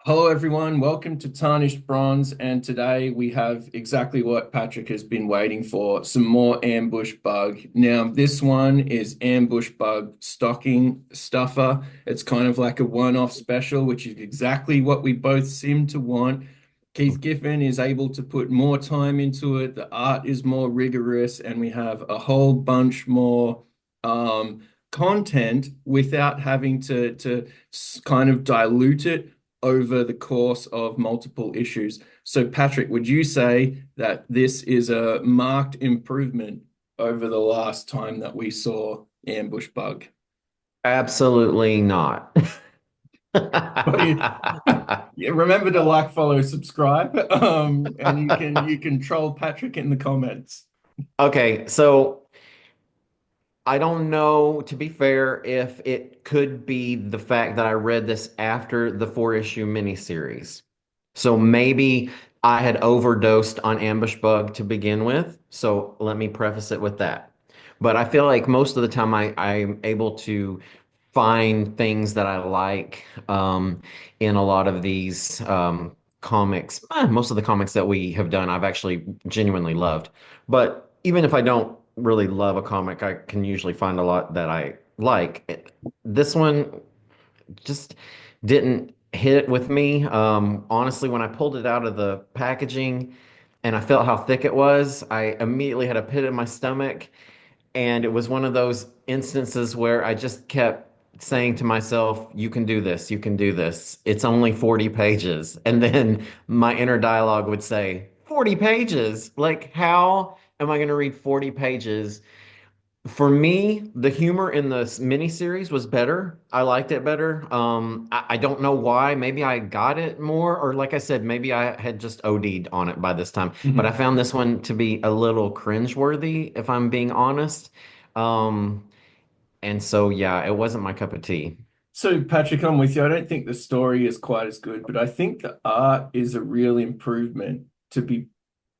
Hello, everyone. Welcome to Tarnished Bronze. And today we have exactly what Patrick has been waiting for, some more ambush bug. Now, this one is ambush bug stocking stuffer. It's kind of like a one-off special, which is exactly what we both seem to want. Keith Giffen is able to put more time into it. The art is more rigorous, and we have a whole bunch more content without having to kind of dilute it over the course of multiple issues. So, Patrick, would you say that this is a marked improvement over the last time that we saw Ambush Bug? Absolutely not. What do you, yeah, remember to like, follow, subscribe, and you can troll Patrick in the comments. Okay, so I don't know, to be fair, if it could be the fact that I read this after the four-issue miniseries. So maybe I had overdosed on Ambush Bug to begin with. So let me preface it with that. But I feel like most of the time I'm able to find things that I like in a lot of these comics. Most of the comics that we have done, I've actually genuinely loved. But even if I don't really love a comic, I can usually find a lot that I like. This one just didn't hit with me. Honestly, when I pulled it out of the packaging and I felt how thick it was, I immediately had a pit in my stomach. And it was one of those instances where I just kept saying to myself, you can do this, you can do this. It's only 40 pages. And then my inner dialogue would say, 40 pages? Like, how am I going to read 40 pages? For me, the humor in the miniseries was better. I liked it better. I don't know why. Maybe I got it more, or like I said, maybe I had just OD'd on it by this time. But I Mhm. found this one to be a little cringeworthy, if I'm being honest. Um, and so, yeah, it wasn't my cup of tea. So, Patrick, I'm with you. I don't think the story is quite as good, but I think the art is a real improvement, to be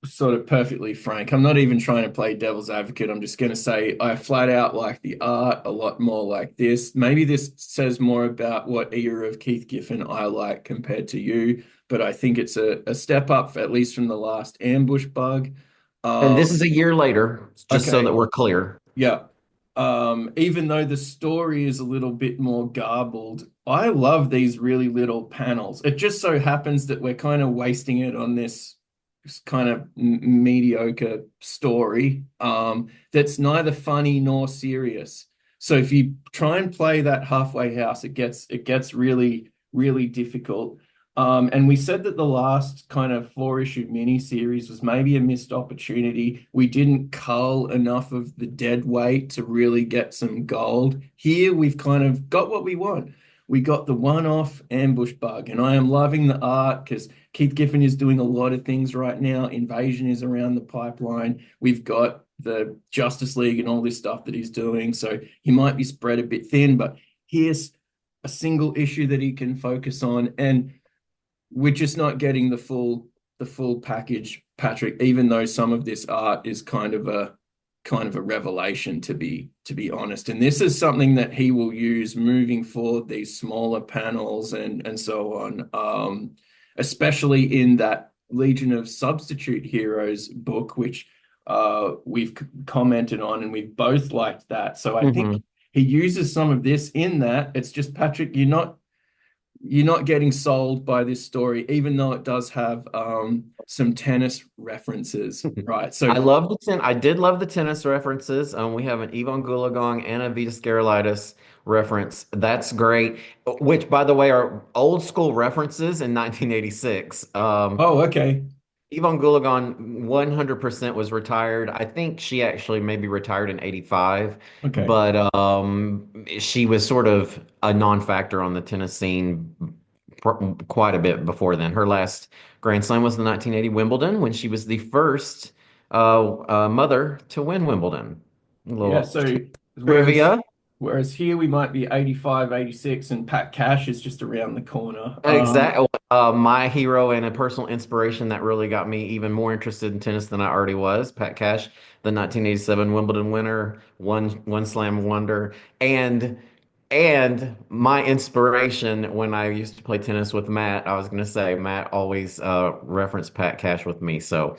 sort of perfectly frank. I'm not even trying to play devil's advocate. I'm just going to say I flat out like the art a lot more like this. Maybe this says more about what era of Keith Giffen I like compared to you, but I think it's a step up, at least from the last ambush bug. And Um, this is a year later, just so that okay, we're clear. yeah. Even though the story is a little bit more garbled, I love these really little panels. It just so happens that we're kind of wasting it on this kind of mediocre story that's neither funny nor serious. So if you try and play that halfway house, it gets really, really difficult. And we said that the last kind of four-issue mini series was maybe a missed opportunity. We didn't cull enough of the dead weight to really get some gold. Here we've kind of got what we want. We got the one-off ambush bug, and I am loving the art because Keith Giffen is doing a lot of things right now. Invasion is around the pipeline. We've got the Justice League and all this stuff that he's doing. So he might be spread a bit thin, but here's a single issue that he can focus on. And we're just not getting the full package, Patrick, even though some of this art is kind of a revelation, to be honest. And this is something that he will use moving forward, these smaller panels and so on. Especially in that Legion of Substitute Heroes book, which we've commented on, and we've both liked that. So I think Mhm. he uses some of this in that. It's just, Patrick, you're not getting sold by this story, even though it does have some tennis references, right? So, I did love the tennis references. We have an Ivan Gulagong and a Vitas Gerulaitis reference. That's great. Which, by the way, are old school references in 1986. oh, okay, Yvonne Goolagong 100% was retired. I think she actually maybe retired in 85, okay, but she was sort of a non-factor on the tennis scene quite a bit before then. Her last Grand Slam was the 1980 Wimbledon when she was the first mother to win Wimbledon. A yeah. little So, whereas trivia. whereas here we might be 85, 86, and Pat Cash is just around the corner. Exactly. My hero and a personal inspiration that really got me even more interested in tennis than I already was, Pat Cash, the 1987 Wimbledon winner, one slam wonder. And And my inspiration when I used to play tennis with Matt, I was going to say Matt always referenced Pat Cash with me. So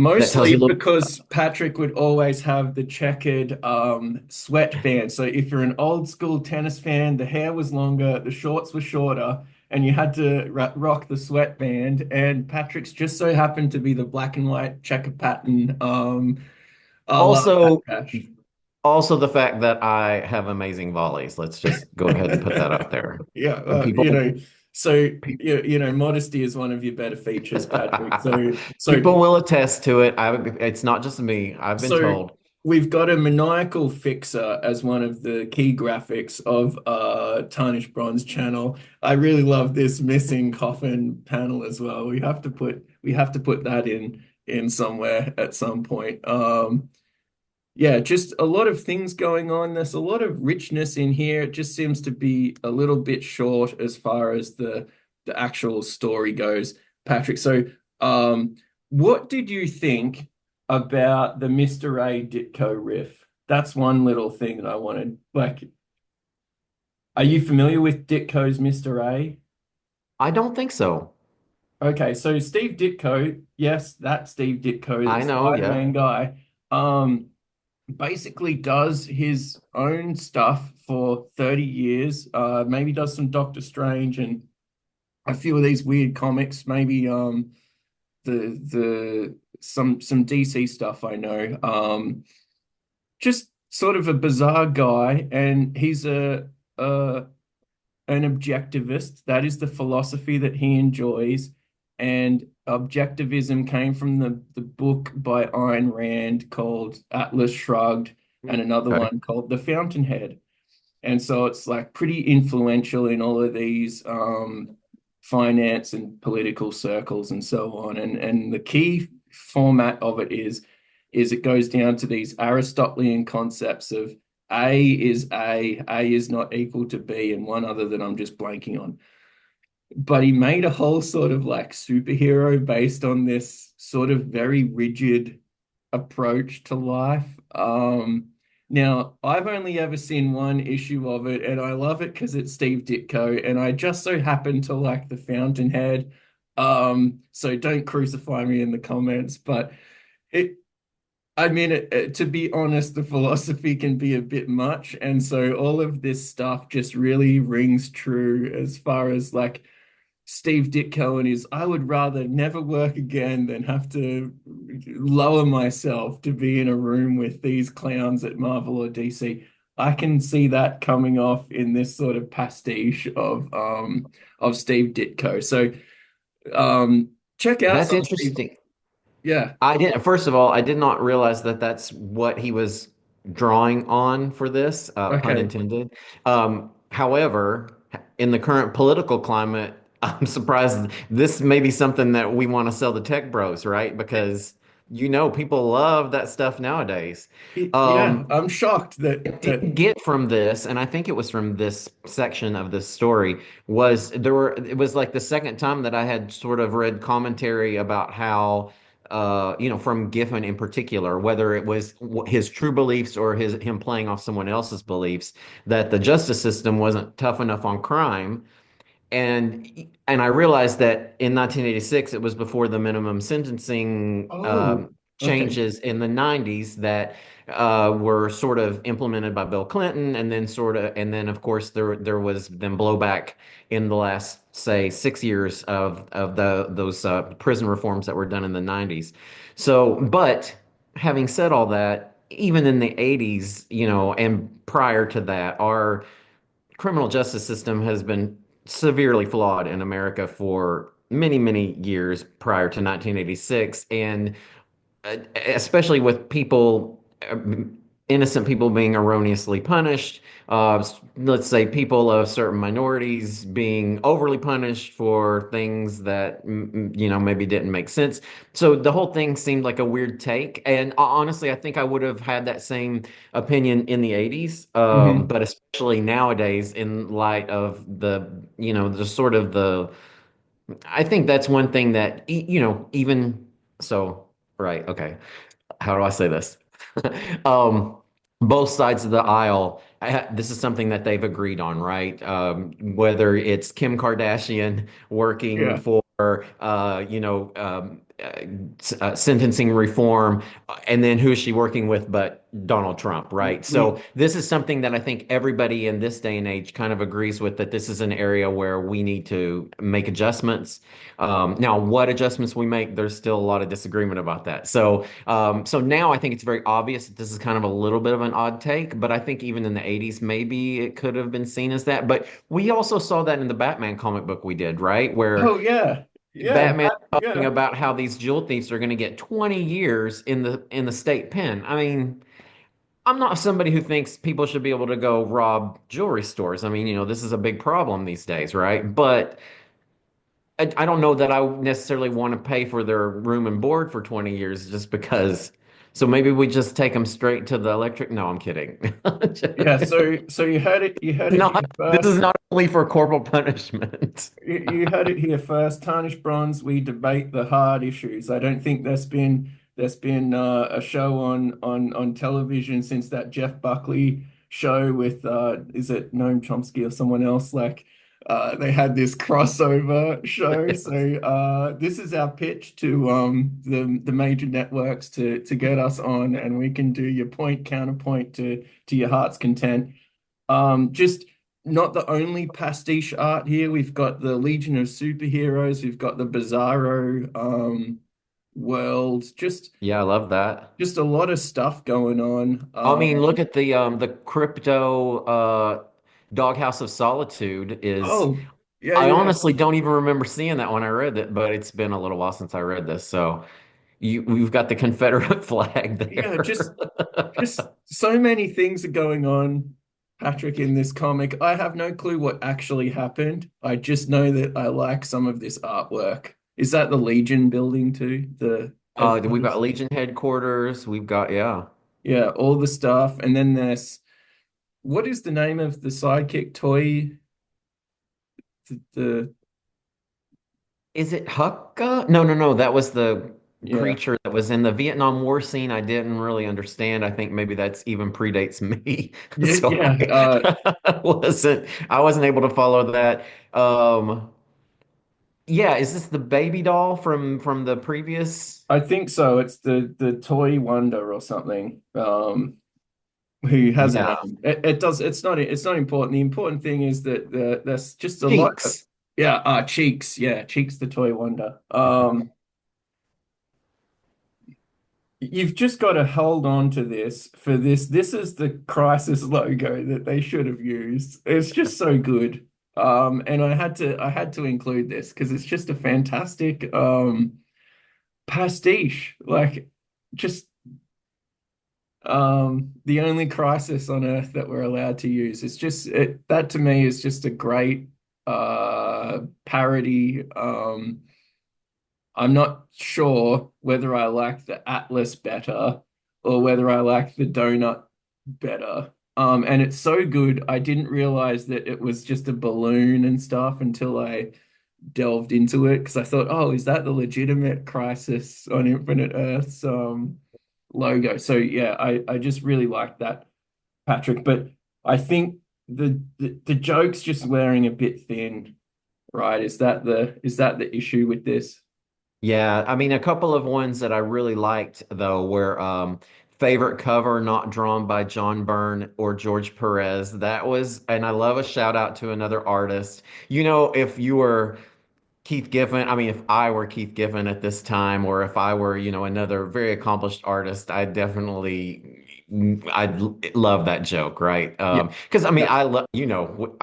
that tells Mostly you a little. because Patrick would always have the checkered sweatband. So if you're an old school tennis fan, the hair was longer, the shorts were shorter, and you had to rock the sweatband. And Patrick's just so happened to be the black and white checker pattern, a la Pat Also, Cash. also the fact that I have amazing volleys. Let's just go ahead and put that out there. Yeah, And so pe- modesty is one of your better features, Patrick. people will attest to it. It's not just me. I've been So told. we've got a maniacal fixer as one of the key graphics of Tarnished Bronze channel. I really love this missing coffin panel as well. We have to put that in somewhere at some point. Yeah, just a lot of things going on. There's a lot of richness in here. It just seems to be a little bit short as far as the actual story goes, Patrick. So, what did you think about the Mr. A Ditko riff? That's one little thing that I wanted. Like, are you familiar with Ditko's Mr. A? I don't think so. Okay, so Steve Ditko, yes, that Steve Ditko, the I know, yeah. Spider-Man guy. Basically does his own stuff for 30 years. Maybe does some Doctor Strange and a few of these weird comics, maybe the some DC stuff I know. Just sort of a bizarre guy, and he's a an objectivist. That is the philosophy that he enjoys. And objectivism came from the book by Ayn Rand called Atlas Shrugged and another Okay. one called The Fountainhead. And so it's like pretty influential in all of these finance and political circles and so on. And the key format of it is it goes down to these Aristotelian concepts of A is not equal to B, and one other that I'm just blanking on. But he made a whole sort of like superhero based on this sort of very rigid approach to life. Now, I've only ever seen one issue of it, and I love it because it's Steve Ditko, and I just so happen to like the Fountainhead. So don't crucify me in the comments, but it, I mean, to be honest, the philosophy can be a bit much, and so all of this stuff just really rings true as far as like Steve Ditko and his, I would rather never work again than have to lower myself to be in a room with these clowns at Marvel or DC. I can see that coming off in this sort of pastiche of Steve Ditko. So check out That's some Steve. interesting. Yeah. I didn't, first of all, I did not realize that that's what he was drawing on for this, pun Okay. intended. However, in the current political climate, I'm surprised this may be something that we want to sell the tech bros, right? Because people love that stuff nowadays. Yeah, Um, I'm shocked I that did get from this, and I think it was from this section of this story, it was like the second time that I had sort of read commentary about how from Giffen in particular, whether it was his true beliefs or him playing off someone else's beliefs, that the justice system wasn't tough enough on crime, and I realized that in 1986, it was before the minimum sentencing oh, okay. changes in the 90s that were sort of implemented by Bill Clinton, and then of course there was then blowback in the last say 6 years of those prison reforms that were done in the 90s. So, but having said all that, even in the 80s, and prior to that, our criminal justice system has been severely flawed in America for many, many years prior to 1986. And especially with innocent people being erroneously punished. Let's say people of certain minorities being overly punished for things that maybe didn't make sense. So the whole thing seemed like a weird take. And honestly, I think I would have had that same opinion in the 80s, Hmm. but especially nowadays in light of the sort of the I think that's one thing that even so, right, okay, how do I say this? Um, both sides of the aisle, this is something that they've agreed on, right? Whether it's Kim Kardashian working Yeah. for, sentencing reform, and then who is she working with but Donald Trump, right? So We this is something that I think everybody in this day and age kind of agrees with, that this is an area where we need to make adjustments. Now, what adjustments we make, there's still a lot of disagreement about that. So now I think it's very obvious that this is kind of a little bit of an odd take, but I think even in the 80s, maybe it could have been seen as that. But we also saw that in the Batman comic book we did, right? Where Oh yeah. Yeah, Batman that, talking yeah. about how these jewel thieves are going to get 20 years in the state pen. I mean, I'm not somebody who thinks people should be able to go rob jewelry stores. I mean, this is a big problem these days, right? But I don't know that I necessarily want to pay for their room and board for 20 years just because. So maybe we just take them straight to the electric. No, I'm kidding. Yeah, so you heard it Not, here this is first. not only for corporal punishment. You heard it here first. Tarnished bronze. We debate the hard issues. I don't think there's been a show on television since that Jeff Buckley show with is it Noam Chomsky or someone else? Like they had this crossover show. So this is our pitch to the major networks to get us on, and we can do your point counterpoint to your heart's content. Just not the only pastiche art here. We've got the Legion of Superheroes. We've got the Bizarro world. Yeah, I love that. Just a lot of stuff going on. I mean, look at the crypto Doghouse of Solitude is. Oh, yeah, I yeah, honestly don't even remember seeing that when I read it, but it's been a little while since I read this. So we've got the Confederate flag yeah. there. Just so many things are going on, Patrick, in this comic. I have no clue what actually happened. I just know that I like some of this artwork. Is that the Legion building too? The We've got headquarters? Legion headquarters. We've got, yeah. Yeah, all the stuff. And then there's what is the name of the sidekick toy? The Is it Hukka? No, no, no. That was the yeah. creature that was in the Vietnam War scene. I didn't really understand. I think maybe that's even predates me. Yeah, So yeah. I wasn't able to follow that. Yeah, is this the baby doll from the previous? I think so. It's the toy wonder or something. Who has a Yeah, name. It does it's not important. The important thing is that there's just a lot of Cheeks. yeah, Cheeks. Yeah, Cheeks the toy wonder. You've just got to hold on to this for this. This is the Crisis logo that they should have used. It's just so good. And I had to include this because it's just a fantastic pastiche. Like just the only crisis on Earth that we're allowed to use. It's just that to me is just a great parody. I'm not sure whether I like the Atlas better or whether I like the donut better. And it's so good, I didn't realize that it was just a balloon and stuff until I delved into it because I thought, oh, is that the legitimate Crisis on Infinite Earths logo? So yeah, I just really like that, Patrick. But I think the joke's just wearing a bit thin, right? Is that the issue with this? Yeah, I mean, a couple of ones that I really liked though were favorite cover not drawn by John Byrne or George Perez. That was, and I love a shout out to another artist. If you were Keith Giffen, I mean, if I were Keith Giffen at this time, or if I were, another very accomplished artist, I'd love that joke, right? Yeah, Because I mean, yeah. I love,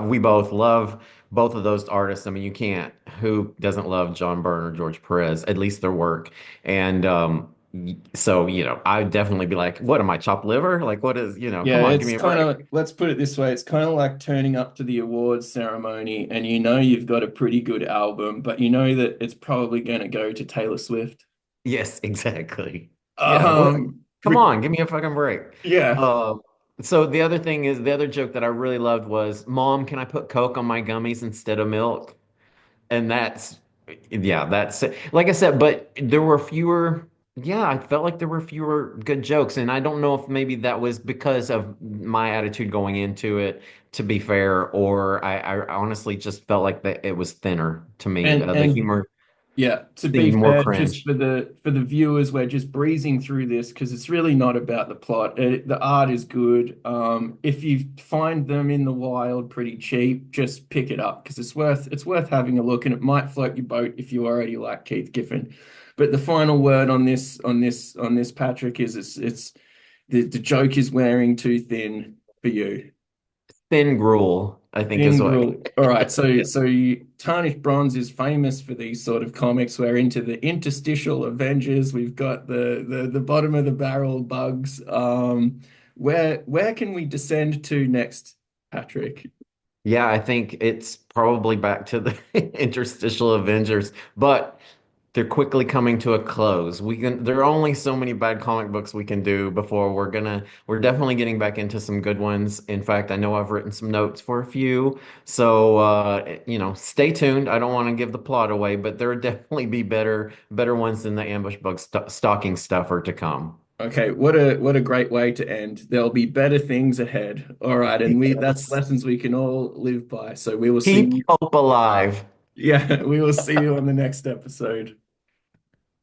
we both love both of those artists. I mean, who doesn't love John Byrne or George Perez, at least their work? And so, I'd definitely be like, what am I, chopped liver? Like, what is, Yeah, come on, give it's me a kind break. of, let's put it this way, it's kind of like turning up to the awards ceremony and you know you've got a pretty good album, but you know that it's probably going to go to Taylor Swift. Yes, exactly. Yeah, what? Come But on, give me a fucking break. yeah, Uh, so the other joke that I really loved was, Mom, can I put Coke on my gummies instead of milk? And yeah, that's it. Like I said, but there were fewer. Yeah, I felt like there were fewer good jokes, and I don't know if maybe that was because of my attitude going into it, to be fair, or I honestly just felt like that it was thinner to me. The And humor yeah, to be seemed more fair, just cringe. for the viewers, we're just breezing through this because it's really not about the plot. The art is good. If you find them in the wild pretty cheap, just pick it up because it's worth having a look, and it might float your boat if you already like Keith Giffen. But the final word on this Patrick is it's the joke is wearing too thin for you. Thin gruel, I think is Thin what. gruel. All right, Tarnished Bronze is famous for these sort of comics. We're into the interstitial Avengers. We've got the bottom of the barrel bugs. Where can we descend to next, Patrick? Yeah, I think it's probably back to the interstitial Avengers, but they're quickly coming to a close. There are only so many bad comic books we can do before we're definitely getting back into some good ones. In fact, I know I've written some notes for a few. So, stay tuned. I don't want to give the plot away, but there will definitely be better ones than the ambush bug stalking stuffer to come. Okay, what a great way to end. There'll be better things ahead. All right, and we that's Yes. lessons we can all live by. So we will see Keep you. hope alive. Yeah, we will see you on the next episode.